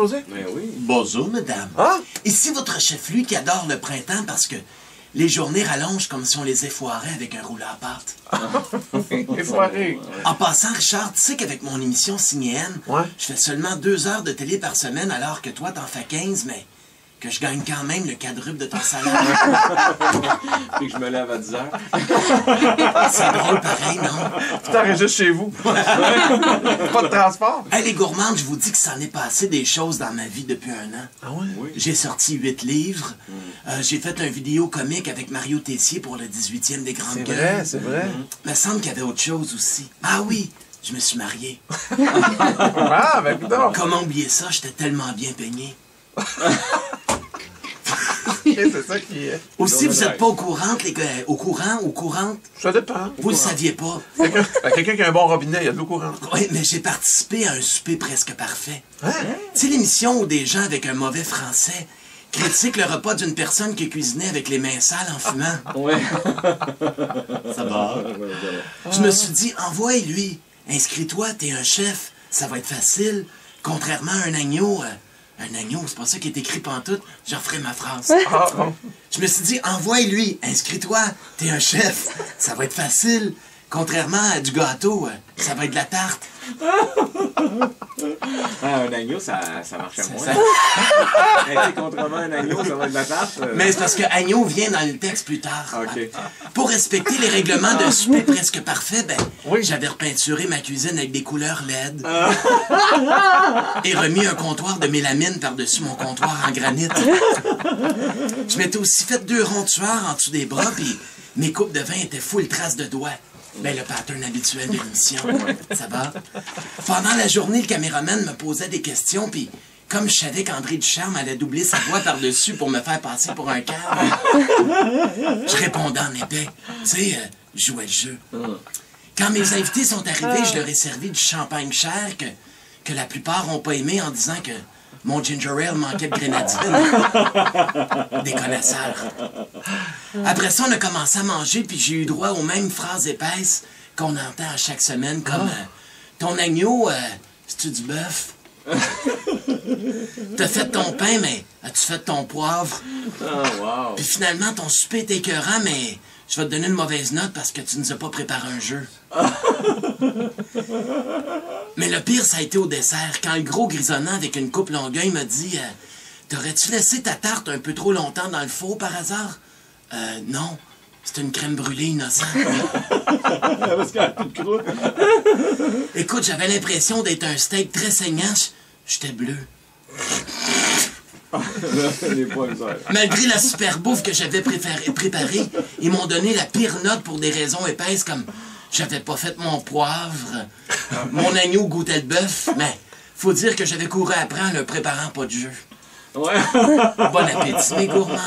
José? Ben oui. Bonjour, madame. Ah? Ici votre chef-lui qui adore le printemps parce que les journées rallongent comme si on les effoirait avec un rouleau à pâte. Effoiré. En passant, Richard, tu sais qu'avec mon émission Signée N, Ouais. je fais seulement 2 heures de télé par semaine alors que toi, t'en fais 15, mais que je gagne quand même le quadruple de ton salaire. Puis que je me lève à 10 heures. C'est drôle pareil, non? Tu t'enregistres chez vous. Pas de transport. Hey, les gourmandes, je vous dis que ça en est passé des choses dans ma vie depuis 1 an. Ah ouais? Oui. J'ai sorti 8 livres. J'ai fait un vidéo comique avec Mario Tessier pour le 18e des Grandes C'est Gueules. vrai, c'est vrai. Me semble qu'il y avait autre chose aussi. Ah oui, je me suis marié. Ah, ben putain. Comment oublier ça? J'étais tellement bien peigné. C'est ça qui est. Aussi, vous n'êtes pas au courant, les gars, au courant ou courante? Ça dépend. Vous le saviez pas. Quelqu'un qui a un bon robinet, il y a de l'eau courante. Oui, mais j'ai participé à un souper presque parfait. Hein? Tu sais, l'émission où des gens avec un mauvais français critiquent le repas d'une personne qui cuisinait avec les mains sales en fumant. Ouais. Ça va. Je me suis dit, envoie-lui. Inscris-toi, t'es un chef. Ça va être facile. Contrairement à un agneau... un agneau, c'est pas ça qui est écrit pantoute. Je referai ma phrase. Ah, bon. Je me suis dit, envoie-lui. Inscris-toi. T'es un chef. Ça va être facile. Contrairement à du gâteau, ça va être de la tarte. Ah, un agneau, ça marchait moins. Ça- Mais tu sais, contrairement à un agneau, ça va être de la tarte. Mais c'est parce que agneau vient dans le texte plus tard. OK. Pour respecter les règlements d'un souper presque parfait, ben, Oui. j'avais repeinturé ma cuisine avec des couleurs LED. Et remis un comptoir de mélamine par-dessus mon comptoir en granit. Je m'étais aussi fait 2 ronds de sueur en dessous des bras, puis mes coupes de vin étaient full traces de doigts. Ben, le pattern habituel de l'émission. Ça va? Pendant la journée, le caméraman me posait des questions, puis comme je savais qu'André Ducharme allait doubler sa voix par-dessus pour me faire passer pour un câble, je répondais en épais. Tu sais, je jouais le jeu. Quand mes invités sont arrivés, je leur ai servi du champagne cher que la plupart n'ont pas aimé en disant que mon ginger ale manquait de grénadine. Des connaisseurs. Après ça, on a commencé à manger, puis j'ai eu droit aux mêmes phrases épaisses qu'on entend à chaque semaine, comme ton agneau, c'est-tu du bœuf? T'as fait ton pain, mais as-tu fait ton poivre? Oh, wow. Puis finalement, ton souper est écœurant, mais je vais te donner une mauvaise note parce que tu nous as pas préparé un jeu. Mais le pire, ça a été au dessert. Quand le gros grisonnant avec une coupe longueuil m'a dit t'aurais-tu laissé ta tarte un peu trop longtemps dans le four par hasard? Non. C'est une crème brûlée innocente. Parce qu'elle a plus de croûte. Écoute, j'avais l'impression d'être un steak très saignant. J'étais bleu. Les points verts. Malgré la super bouffe que j'avais préparée, ils m'ont donné la pire note pour des raisons épaisses comme j'avais pas fait mon poivre, mon agneau goûtait le bœuf, mais faut dire que j'avais couru après en ne préparant pas de jeu. Ouais. Bon appétit, mes gourmands.